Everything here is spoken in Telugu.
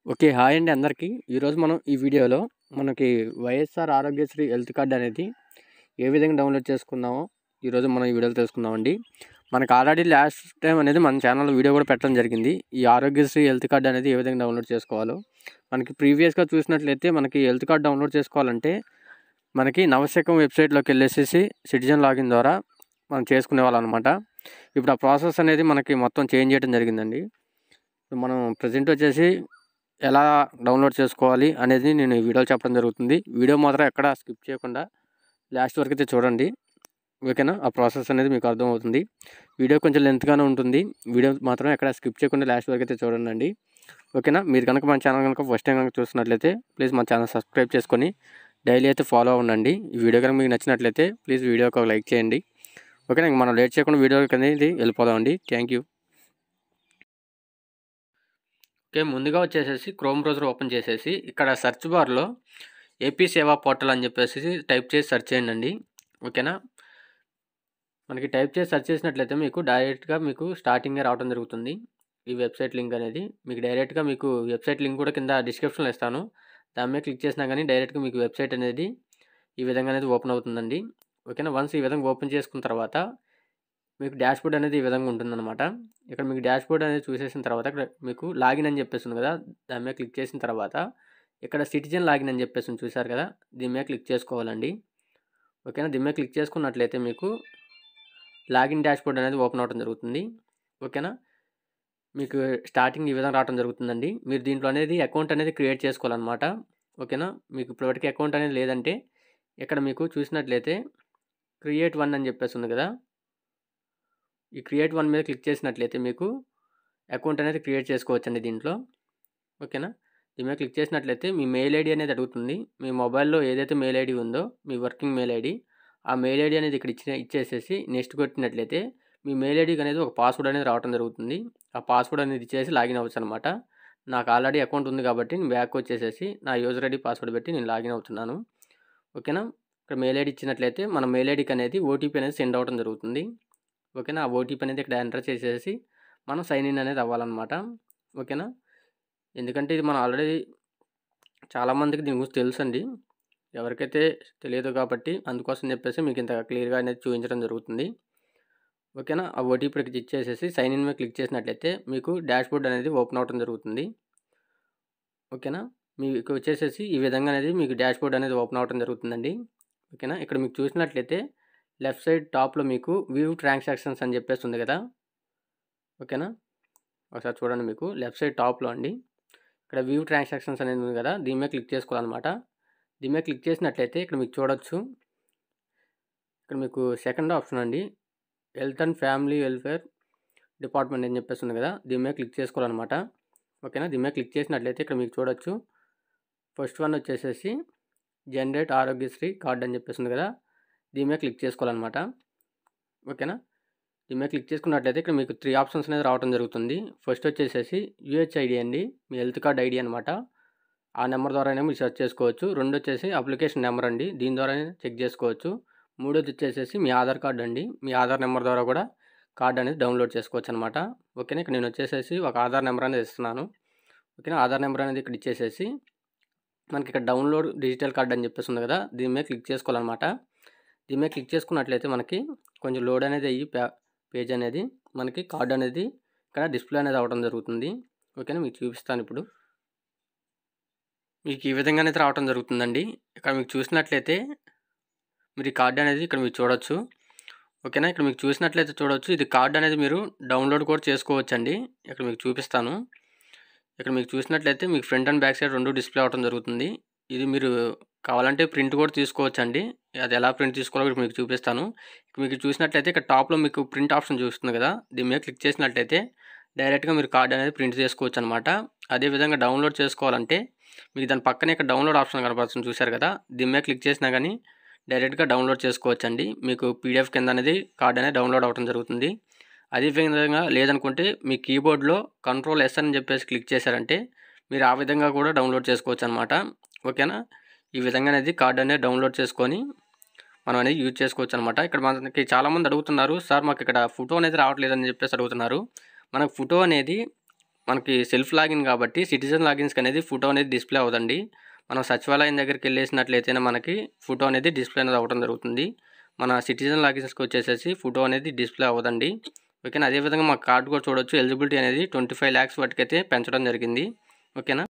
ఓకే. హాయ్ అండి అందరికీ. ఈరోజు మనం ఈ వీడియోలో మనకి వైఎస్ఆర్ ఆరోగ్యశ్రీ హెల్త్ కార్డ్ అనేది ఏ విధంగా డౌన్లోడ్ చేసుకుందామో ఈరోజు మనం ఈ వీడియోలో తెలుసుకుందామండి. మనకు ఆల్రెడీ లాస్ట్ టైం అనేది మన ఛానల్లో వీడియో కూడా పెట్టడం జరిగింది. ఈ ఆరోగ్యశ్రీ హెల్త్ కార్డ్ అనేది ఏ విధంగా డౌన్లోడ్ చేసుకోవాలో. మనకి ప్రీవియస్‌గా చూసినట్లయితే మనకి హెల్త్ కార్డ్ డౌన్లోడ్ చేసుకోవాలంటే మనకి నవశకం వెబ్సైట్‌లోకి వెళ్ళేసేసి సిటిజన్ లాగిన్ ద్వారా మనం చేసుకునేవాళ్ళం అనమాట. ఇప్పుడు ఆ ప్రాసెస్ అనేది మనకి మొత్తం చేంజ్ చేయడం జరిగిందండి. మనం ప్రెజెంట్ వచ్చేసి ఎలా డౌన్లోడ్ చేసుకోవాలి అనేది నేను ఈ వీడియోలో చెప్పడం జరుగుతుంది. వీడియో మాత్రం ఎక్కడ స్కిప్ చేయకుండా లాస్ట్ వరకు అయితే చూడండి. ఓకేనా? ఆ ప్రాసెస్ అనేది మీకు అర్థమవుతుంది. వీడియో కొంచెం లెంత్‌గానే ఉంటుంది. వీడియో మాత్రం ఎక్కడ స్కిప్ చేయకుండా లాస్ట్ వరకు అయితే చూడండి. ఓకేనా? మీరు కనుక మన ఛానల్ కనుక ఫస్ట్ టైం కనుక చూస్తున్నట్లయితే ప్లీజ్ మన ఛానల్ సబ్స్క్రైబ్ చేసుకొని డైలీ అయితే ఫాలో అవ్వండి. ఈ వీడియో కనుక మీకు నచ్చినట్లయితే ప్లీజ్ వీడియోకి ఒక లైక్ చేయండి. ఓకేనా? ఇంక మనం లేట్ చేయకుండా వీడియోకి అనేది వెళ్ళిపోదామండి. Thank you. ఓకే. ముందుగా వచ్చేసేసి క్రోమ్ బ్రౌజర్ ఓపెన్ చేసేసి ఇక్కడ సెర్చ్ బార్లో ఏపీ సేవా పోర్టల్ అని చెప్పేసి టైప్ చేసి సెర్చ్ చేయండి. ఓకేనా? మనకి టైప్ చేసి సెర్చ్ చేసినట్లయితే మీకు డైరెక్ట్గా మీకు స్టార్టింగే రావడం జరుగుతుంది. ఈ వెబ్సైట్ లింక్ అనేది మీకు డైరెక్ట్గా మీకు వెబ్సైట్ లింక్ కూడా కింద డిస్క్రిప్షన్లో ఇస్తాను. దాని మీద క్లిక్ చేసినా కానీ డైరెక్ట్గా మీకు వెబ్సైట్ అనేది ఈ విధంగా అనేది ఓపెన్ అవుతుందండి. ఓకేనా? వన్స్ ఈ విధంగా ఓపెన్ చేసుకున్న తర్వాత మీకు డాష్‌బోర్డ్ అనేది ఈ విధంగా ఉంటుందన్నమాట. ఇక్కడ మీకు డాష్‌బోర్డ్ అనేది చూసేసిన తర్వాత ఇక్కడ మీకు లాగిన్ అని చెప్పేసి ఉంది కదా! దాని మీద క్లిక్ చేసిన తర్వాత ఇక్కడ సిటిజన్ లాగిన్ అని చెప్పేసి ఉంది చూసారు కదా! దీని మీద క్లిక్ చేసుకోవాలండి. ఓకేనా? దీని మీద క్లిక్ చేసుకున్నట్లయితే మీకు లాగిన్ డాష్‌బోర్డ్ అనేది ఓపెన్ అవ్వడం జరుగుతుంది. ఓకేనా? మీకు స్టార్టింగ్ ఈ విధంగా రావడం జరుగుతుందండి. మీరు దీంట్లో అనేది అకౌంట్ అనేది క్రియేట్ చేసుకోవాలన్నమాట. ఓకేనా? మీకు ఇప్పటివరకు అకౌంట్ అనేది లేదంటే ఇక్కడ మీకు చూసినట్లయితే క్రియేట్ వన్ అని చెప్పేసి ఉంది కదా! ఈ క్రియేట్ వన్ మీద క్లిక్ చేసినట్లయితే మీకు అకౌంట్ అనేది క్రియేట్ చేసుకోవచ్చండి దీంట్లో. ఓకేనా? దీని మీద క్లిక్ చేసినట్లయితే మీ మెయిల్ ఐడీ అనేది అడుగుతుంది. మీ మొబైల్‌లో ఏదైతే మెయిల్ ఐడీ ఉందో మీ వర్కింగ్ మెయిల్ ఐడీ, ఆ మెయిల్ ఐడీ అనేది ఇక్కడ ఇచ్చేసేసి నెక్స్ట్ కొట్టినట్లయితే మీ మెయిల్ ఐడీకి అనేది ఒక పాస్వర్డ్ అనేది రావడం జరుగుతుంది. ఆ పాస్వర్డ్ అనేది ఇచ్చేసి లాగిన్ అవ్వచ్చనమాట. నాకు ఆల్రెడీ అకౌంట్ ఉంది కాబట్టి నేను బ్యాక్ వచ్చేసేసి నా యూజర్ ఐడీ పాస్వర్డ్ పెట్టి నేను లాగిన్ అవుతున్నాను. ఓకేనా? ఇక్కడ మెయిల్ ఐడీ ఇచ్చినట్లయితే మన మెయిల్ ఐడీకి అనేది ఓటీపీ అనేది సెండ్ అవ్వడం జరుగుతుంది. ఓకేనా? ఆ ఓటీపీ అనేది ఇక్కడ ఎంటర్ చేసేసి మనం సైన్ ఇన్ అనేది అవ్వాలన్నమాట. ఓకేనా? ఎందుకంటే ఇది మనం ఆల్రెడీ చాలామందికి దీని గురించి తెలుసండి. ఎవరికైతే తెలియదు కాబట్టి అందుకోసం చెప్పేసి మీకు ఇంత క్లియర్‌గా అనేది చూపించడం జరుగుతుంది. ఓకేనా? ఆ ఓటీపీ ఇక్కడ ఇచ్చేసేసి సైన్ ఇన్ మీద క్లిక్ చేసినట్లయితే మీకు డాష్‌బోర్డ్ అనేది ఓపెన్ అవ్వడం జరుగుతుంది. ఓకేనా? మీకు వచ్చేసేసి ఈ విధంగా అనేది మీకు డాష్‌బోర్డ్ అనేది ఓపెన్ అవ్వడం జరుగుతుందండి. ఓకేనా? ఇక్కడ మీకు చూసినట్లయితే లెఫ్ట్ సైడ్ టాప్‌లో మీకు వ్యూ ట్రాన్సాక్షన్స్ అని చెప్పేసి ఉంది కదా! ఓకేనా? ఒకసారి చూడండి మీకు లెఫ్ట్ సైడ్ టాప్‌లో అండి. ఇక్కడ వ్యూ ట్రాన్సాక్షన్స్ అనేది ఉంది కదా! దీని మీద క్లిక్ చేసుకోవాలన్నమాట. దీని మీద క్లిక్ చేసినట్లయితే ఇక్కడ మీకు చూడొచ్చు. ఇక్కడ మీకు సెకండ్ ఆప్షన్ అండి. Health and family welfare department అని చెప్పేసి ఉంది కదా! దీని మీద క్లిక్ చేసుకోవాలన్నమాట. ఓకేనా? దీని మీద క్లిక్ చేసినట్లయితే ఇక్కడ మీకు చూడొచ్చు. ఫస్ట్ వన్ వచ్చేసేసి జనరేట్ ఆరోగ్యశ్రీ కార్డ్ అని చెప్పేసి ఉంది కదా! దీని మీద క్లిక్ చేసుకోవాలన్నమాట. ఓకేనా? దీని మీద క్లిక్ చేసుకున్నట్లయితే ఇక్కడ మీకు 3 ఆప్షన్స్ అనేది రావడం జరుగుతుంది. ఫస్ట్ వచ్చేసేసి యూహెచ్ఐడి అండి. మీ హెల్త్ కార్డ్ ఐడి అనమాట. ఆ నెంబర్ ద్వారానే మీరు సెర్చ్ చేసుకోవచ్చు. రెండొచ్చేసి అప్లికేషన్ నెంబర్ అండి. దీని ద్వారానే చెక్ చేసుకోవచ్చు. మూడోది వచ్చేసేసి మీ ఆధార్ కార్డ్ అండి. మీ ఆధార్ నెంబర్ ద్వారా కూడా కార్డ్ అనేది డౌన్లోడ్ చేసుకోవచ్చు అనమాట. ఓకేనా? ఇక్కడ నేను వచ్చేసేసి ఒక ఆధార్ నెంబర్ అనేది ఇస్తున్నాను. ఓకేనా? ఆధార్ నెంబర్ అనేది ఇక్కడ ఇచ్చేసేసి మనకి ఇక్కడ డౌన్లోడ్ డిజిటల్ కార్డ్ అని చెప్పేసి ఉంది కదా! దీని మీద క్లిక్ చేసుకోవాలన్నమాట. దీని మీద క్లిక్ చేసుకున్నట్లయితే మనకి కొంచెం లోడ్ అనేది అయ్యి పేజ్ అనేది మనకి కార్డ్ అనేది ఇక్కడ డిస్ప్లే అనేది అవ్వడం జరుగుతుంది. ఓకేనా? మీకు చూపిస్తాను ఇప్పుడు. మీకు ఈ విధంగా అయితే రావడం జరుగుతుందండి. ఇక్కడ మీకు చూసినట్లయితే మీరు ఈ కార్డ్ అనేది ఇక్కడ మీరు చూడొచ్చు. ఓకేనా? ఇక్కడ మీకు చూసినట్లయితే చూడొచ్చు. ఇది కార్డ్ అనేది మీరు డౌన్లోడ్ కూడా చేసుకోవచ్చండి. ఇక్కడ మీకు చూపిస్తాను. ఇక్కడ మీకు చూసినట్లయితే మీకు front and back side 2 display అవ్వడం జరుగుతుంది. ఇది మీరు కావాలంటే ప్రింట్ కూడా తీసుకోవచ్చండి. అది ఎలా ప్రింట్ తీసుకోవాలో ఇప్పుడు మీకు చూపిస్తాను. మీకు చూసినట్లయితే ఇక్కడ టాప్‌లో మీకు ప్రింట్ ఆప్షన్ చూపిస్తుంది కదా! దీని మీద క్లిక్ చేసినట్లయితే డైరెక్ట్‌గా మీరు కార్డ్ అనేది ప్రింట్ చేసుకోవచ్చనమాట. అదేవిధంగా డౌన్లోడ్ చేసుకోవాలంటే మీకు దాని పక్కనే ఇక్కడ డౌన్లోడ్ ఆప్షన్ కనపడుతుంది చూసారు కదా! దీని మీద క్లిక్ చేసినా గానీ డైరెక్ట్‌గా డౌన్లోడ్ చేసుకోవచ్చండి. మీకు పీడీఎఫ్ కింద అనేది కార్డ్ అనేది డౌన్లోడ్ అవ్వడం జరుగుతుంది. అదే విధంగా లేదనుకుంటే మీ కీబోర్డ్‌లో కంట్రోల్ ఎస్ అని చెప్పేసి క్లిక్ చేశారంటే మీరు ఆ విధంగా కూడా డౌన్లోడ్ చేసుకోవచ్చనమాట. ఓకేనా? ఈ విధంగా అనేది కార్డ్ అనేది డౌన్లోడ్ చేసుకొని మనం అనేది యూజ్ చేసుకోవచ్చనమాట. ఇక్కడ మనకి చాలామంది అడుగుతున్నారు, సార్ మాకు ఇక్కడ ఫోటో అనేది రావట్లేదని చెప్పేసి అడుగుతున్నారు. మనకు ఫోటో అనేది మనకి సెల్ఫ్ లాగిన్ కాబట్టి సిటిజన్ లాగిన్స్కి అనేది ఫోటో అనేది డిస్ప్లే అవ్వదండి. మనం సచివాలయం దగ్గరికి వెళ్ళేసినట్లయితేనే మనకి ఫోటో అనేది డిస్ప్లే అనేది అవ్వడం జరుగుతుంది. మన సిటిజన్ లాగిన్స్కి వచ్చేసేసి ఫోటో అనేది డిస్ప్లే అవ్వదండి. ఓకేనా. అదేవిధంగా మా కార్డు కూడా చూడొచ్చు, ఎలిజిబిలిటీ అనేది 25 lakhs వరకైతే పెంచడం జరిగింది. ఓకేనా.